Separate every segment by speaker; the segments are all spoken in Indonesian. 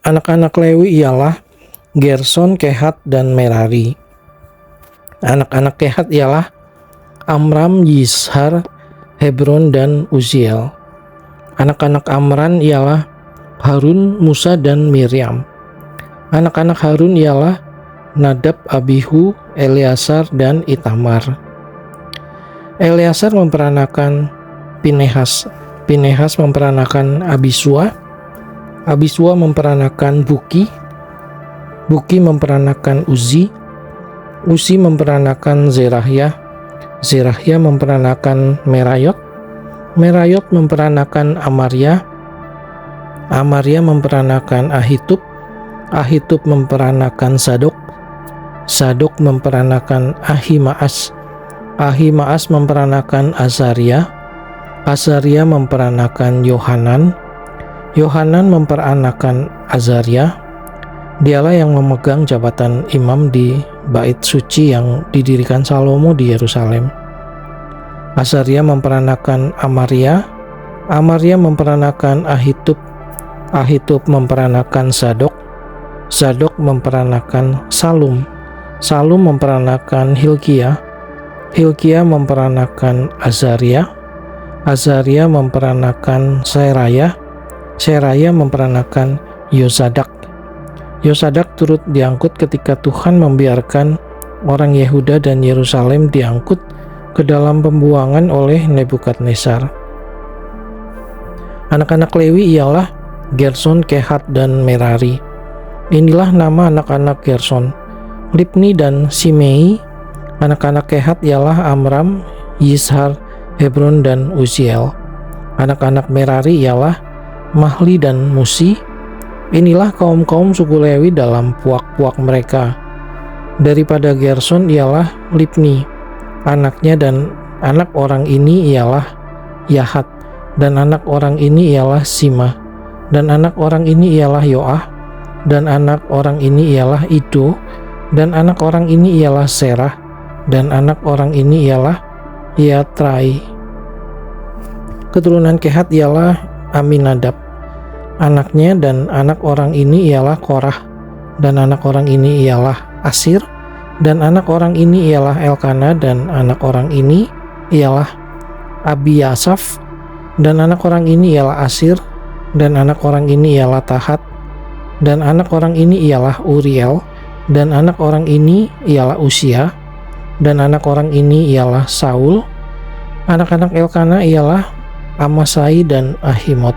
Speaker 1: Anak-anak Lewi ialah Gerson, Kehat, dan Merari. Anak-anak Kehat ialah Amram, Yishar, Hebron, dan Uziel. Anak-anak Amran ialah Harun, Musa, dan Miriam. Anak-anak Harun ialah Nadab, Abihu, Eleazar, dan Itamar. Eleazar memperanakan Pinehas. Pinehas memperanakan Abisua. Abisua memperanakan Buki. Buki memperanakan Uzi. Uzi memperanakan Zerahya. Zerahya memperanakan Merayot. Merayot memperanakan Amaria. Amaria memperanakan Ahitub. Ahitub memperanakan Sadok. Sadok memperanakan Ahimaas. Ahimaas memperanakan Azaria. Azaria memperanakan Yohanan. Yohanan memperanakan Azaria. Dialah yang memegang jabatan imam di bait suci yang didirikan Salomo di Yerusalem. Azaria memperanakan Amaria. Amaria memperanakan Ahitub. Ahitub memperanakan Zadok. Zadok memperanakan Salum. Salum memperanakan Hilkia. Hilkia memperanakan Azaria. Azaria memperanakan Seraya. Seraya memperanakan Yozadak. Yozadak turut diangkut ketika Tuhan membiarkan orang Yehuda dan Yerusalem diangkut ke dalam pembuangan oleh Nebukadnezar. Anak-anak Lewi ialah Gerson, Kehat, dan Merari. Inilah nama anak-anak Gerson: Libni dan Simei. Anak-anak Kehat ialah Amram, Yishar, Hebron, dan Uziel. Anak-anak Merari ialah Mahli dan Musi. Inilah kaum-kaum suku Lewi dalam puak-puak mereka. Daripada Gerson ialah Libni, anaknya, dan anak orang ini ialah Yahat, dan anak orang ini ialah Sima, dan anak orang ini ialah Yoah, dan anak orang ini ialah Ido, dan anak orang ini ialah Serah, dan anak orang ini ialah Yatrai. Keturunan Kehat ialah Aminadab, anaknya, dan anak orang ini ialah Korah, dan anak orang ini ialah Asir, dan anak orang ini ialah Elkana, dan anak orang ini ialah Abiasaf, dan anak orang ini ialah Asir, dan anak orang ini ialah Tahat, dan anak orang ini ialah Uriel, dan anak orang ini ialah Usia, dan anak orang ini ialah Saul. Anak-anak Elkana ialah Amasai dan Ahimot,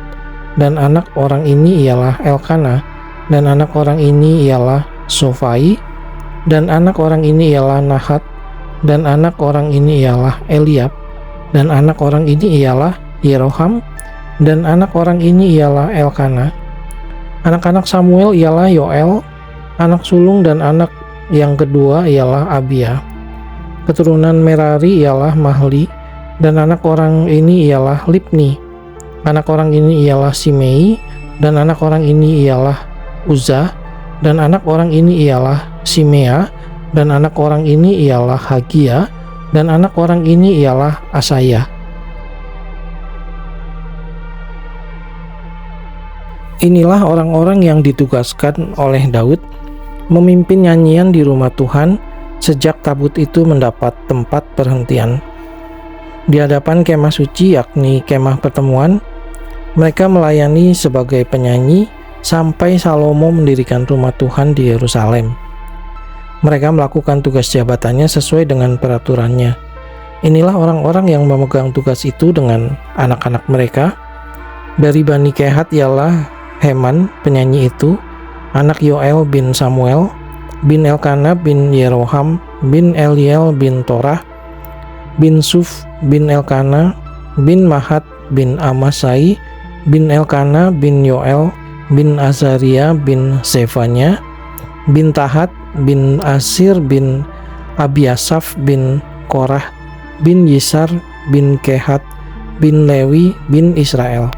Speaker 1: dan anak orang ini ialah Elkana, dan anak orang ini ialah Sofai, dan anak orang ini ialah Nahat, dan anak orang ini ialah Eliab, dan anak orang ini ialah Yeroham, dan anak orang ini ialah Elkana. Anak-anak Samuel ialah Yoel, anak sulung, dan anak yang kedua ialah Abia. Keturunan Merari ialah Mahli, dan anak orang ini ialah Libni. Anak orang ini ialah Simei, dan anak orang ini ialah Uzza, dan anak orang ini ialah Simea, dan anak orang ini ialah Hagia, dan anak orang ini ialah Asaya. Inilah orang-orang yang ditugaskan oleh Daud memimpin nyanyian di rumah Tuhan sejak tabut itu mendapat tempat perhentian. Di hadapan kemah suci, yakni kemah pertemuan, mereka melayani sebagai penyanyi sampai Salomo mendirikan rumah Tuhan di Yerusalem. Mereka melakukan tugas jabatannya sesuai dengan peraturannya. Inilah orang-orang yang memegang tugas itu dengan anak-anak mereka. Dari Bani Kehat ialah Heman, penyanyi itu, anak Yoel bin Samuel, bin Elkana bin Yeroham, bin Eliel bin Torah, bin Suf bin Elkana, bin Mahat bin Amasai, bin Elkana bin Yoel, bin Azaria bin Zefanya, bin Tahat bin Asir, bin Abiasaf bin Korah, bin Yisar bin Kehat, bin Lewi bin Israel.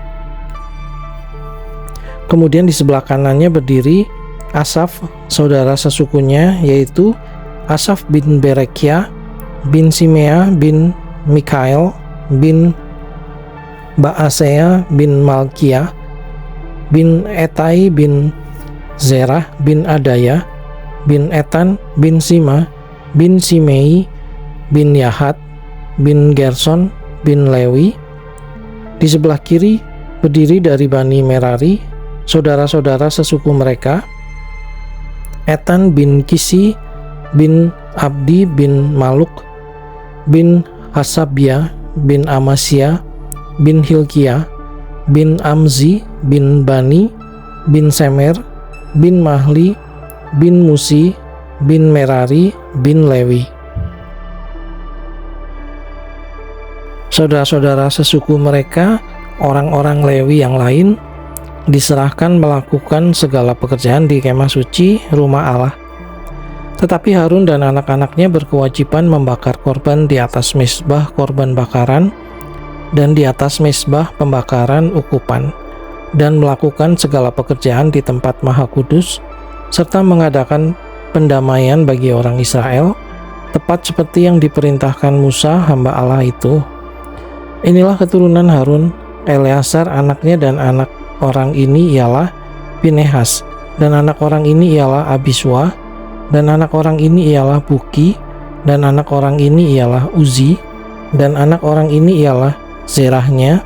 Speaker 1: Kemudian di sebelah kanannya berdiri Asaf, saudara sesukunya, yaitu Asaf bin Berekia, bin Simea, bin Mikael, bin Baasea, bin Malkia, bin Etai, bin Zerah bin Adaya, bin Etan, bin Sima, bin Simei, bin Yahat, bin Gerson, bin Lewi. Di sebelah kiri berdiri dari Bani Merari, saudara-saudara sesuku mereka, Etan bin Kisi, bin Abdi bin Maluk, bin Hasabia, bin Amasya, bin Hilkiah, bin Amzi, bin Bani, bin Semer, bin Mahli, bin Musi, bin Merari, bin Lewi. Saudara-saudara sesuku mereka, orang-orang Lewi yang lain, diserahkan melakukan segala pekerjaan di kemah suci rumah Allah. Tetapi Harun dan anak-anaknya berkewajiban membakar korban di atas mezbah korban bakaran dan di atas mezbah pembakaran ukupan, dan melakukan segala pekerjaan di tempat Maha Kudus, serta mengadakan pendamaian bagi orang Israel, tepat seperti yang diperintahkan Musa hamba Allah itu. Inilah keturunan Harun, Eleazar anaknya, dan anak orang ini ialah Pinehas, dan anak orang ini ialah Abisua, dan anak orang ini ialah Buki, dan anak orang ini ialah Uzi, dan anak orang ini ialah Zerahnya,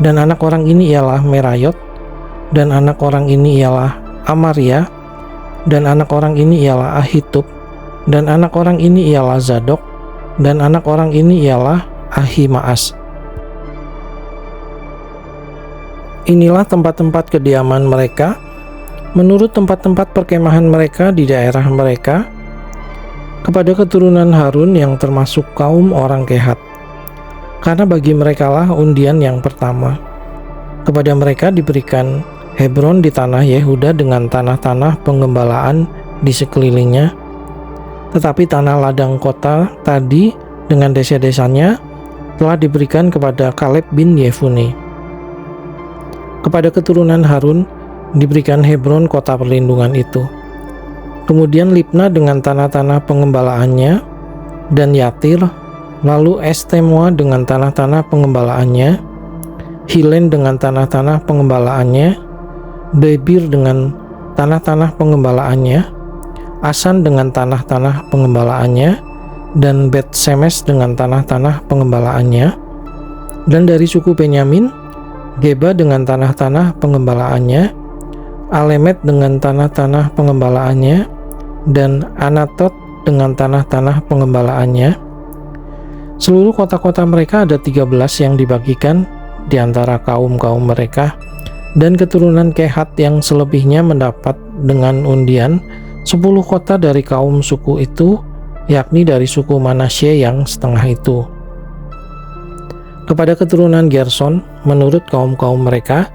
Speaker 1: dan anak orang ini ialah Merayot, dan anak orang ini ialah Amaria, dan anak orang ini ialah Ahitub, dan anak orang ini ialah Zadok, dan anak orang ini ialah Ahimaas. Inilah tempat-tempat kediaman mereka, menurut tempat-tempat perkemahan mereka di daerah mereka, kepada keturunan Harun yang termasuk kaum orang Kehat. Karena bagi merekalah undian yang pertama. Kepada mereka diberikan Hebron di tanah Yehuda dengan tanah-tanah penggembalaan di sekelilingnya, tetapi tanah ladang kota tadi dengan desa-desanya telah diberikan kepada Kaleb bin Yefune. Kepada keturunan Harun diberikan Hebron kota perlindungan itu. Kemudian Libna dengan tanah-tanah pengembalaannya, dan Yatir, lalu Estemoa dengan tanah-tanah pengembalaannya, Hilen dengan tanah-tanah pengembalaannya, Debir dengan tanah-tanah pengembalaannya, Asan dengan tanah-tanah pengembalaannya, dan Bet Semes dengan tanah-tanah pengembalaannya. Dan dari suku Benyamin, Geba dengan tanah-tanah pengembalaannya, Alemet dengan tanah-tanah pengembalaannya, dan Anatot dengan tanah-tanah pengembalaannya. Seluruh kota-kota mereka ada 13 yang dibagikan di antara kaum-kaum mereka, dan keturunan Kehat yang selebihnya mendapat dengan undian 10 kota dari kaum suku itu, yakni dari suku Manasye yang setengah itu. Kepada keturunan Gerson, menurut kaum-kaum mereka,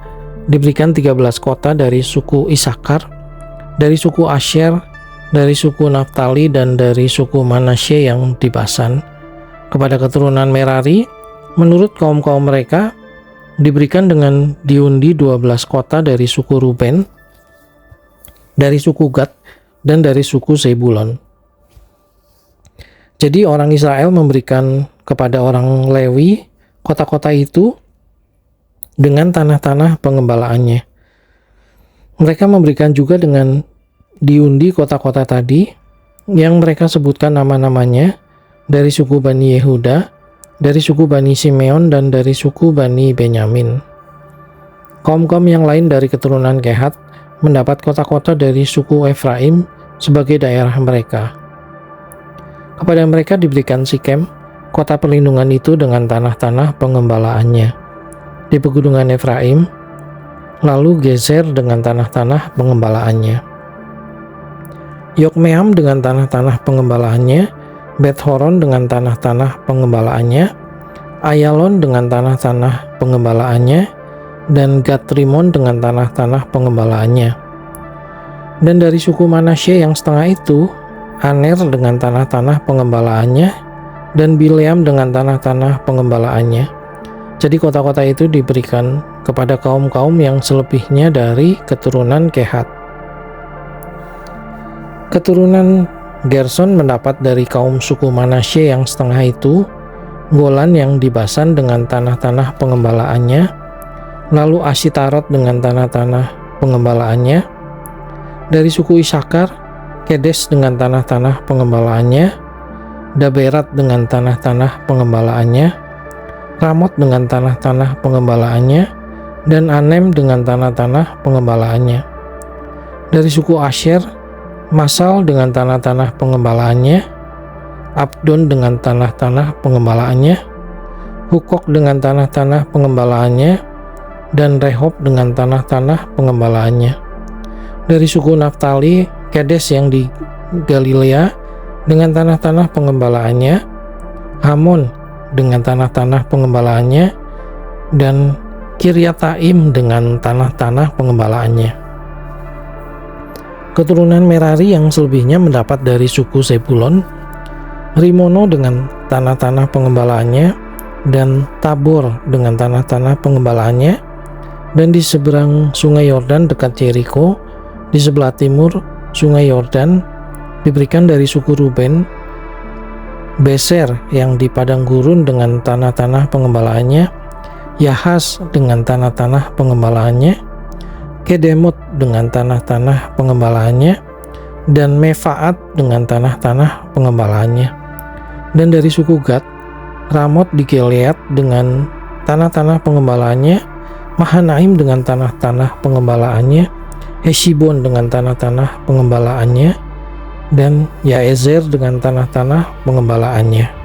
Speaker 1: diberikan 13 kota dari suku Isakar, dari suku Asher, dari suku Naftali, dan dari suku Manasye yang di Basan. Kepada keturunan Merari, menurut kaum-kaum mereka, diberikan dengan diundi 12 kota dari suku Ruben, dari suku Gad, dan dari suku Zebulon. Jadi orang Israel memberikan kepada orang Lewi kota-kota itu dengan tanah-tanah pengembalaannya. Mereka memberikan juga dengan diundi kota-kota tadi yang mereka sebutkan nama-namanya dari suku Bani Yehuda, dari suku Bani Simeon, dan dari suku Bani Benyamin. Kaum-kaum yang lain dari keturunan Kehat mendapat kota-kota dari suku Efraim sebagai daerah mereka. Kepada mereka diberikan Sikem, kota perlindungan itu dengan tanah-tanah pengembalaannya di pegunungan Efraim, lalu Gezer dengan tanah-tanah pengembalaannya, Yokmeam dengan tanah-tanah pengembalaannya, Bet-Horon dengan tanah-tanah pengembalaannya, Ayalon dengan tanah-tanah pengembalaannya, dan Gat-Rimon dengan tanah-tanah pengembalaannya. Dan dari suku Manasye yang setengah itu, Aner dengan tanah-tanah pengembalaannya, dan Bileam dengan tanah-tanah pengembalaannya. Jadi kota-kota itu diberikan kepada kaum-kaum yang selebihnya dari keturunan Kehat. Keturunan Gerson mendapat dari kaum suku Manasye yang setengah itu, Golan yang di Basan dengan tanah-tanah pengembalaannya, lalu Ashitarot dengan tanah-tanah pengembalaannya, Dari suku Isakar, Kedes dengan tanah-tanah pengembalaannya, Daberat dengan tanah-tanah pengembalaannya, Ramot dengan tanah-tanah pengembalaannya, dan Anem dengan tanah-tanah pengembalaannya. Dari suku Asher, Masal dengan tanah-tanah pengembalaannya, Abdon dengan tanah-tanah pengembalaannya, Hukok dengan tanah-tanah pengembalaannya, dan Rehob dengan tanah-tanah pengembalaannya. Dari suku Naftali, Kedes yang di Galilea dengan tanah-tanah pengembalaannya, Hamon dengan tanah-tanah pengembalaannya, dan Kiryataim dengan tanah-tanah pengembalaannya. Keturunan Merari yang selebihnya mendapat dari suku Zebulon, Rimono dengan tanah-tanah pengembalaannya, dan Tabor dengan tanah-tanah pengembalaannya, dan di seberang sungai Yordan dekat Yeriko, di sebelah timur sungai Yordan, diberikan dari suku Ruben, Beser yang di padang gurun dengan tanah-tanah pengembalaannya, Yahas dengan tanah-tanah pengembalaannya, Kedemot dengan tanah-tanah pengembalaannya, dan Mefaat dengan tanah-tanah pengembalaannya. Dan dari suku Gad, Ramot di Gilead dengan tanah-tanah pengembalaannya, Mahanaim dengan tanah-tanah pengembalaannya, Heshibon dengan tanah-tanah pengembalaannya, dan Yaezer dengan tanah-tanah pengembalaannya.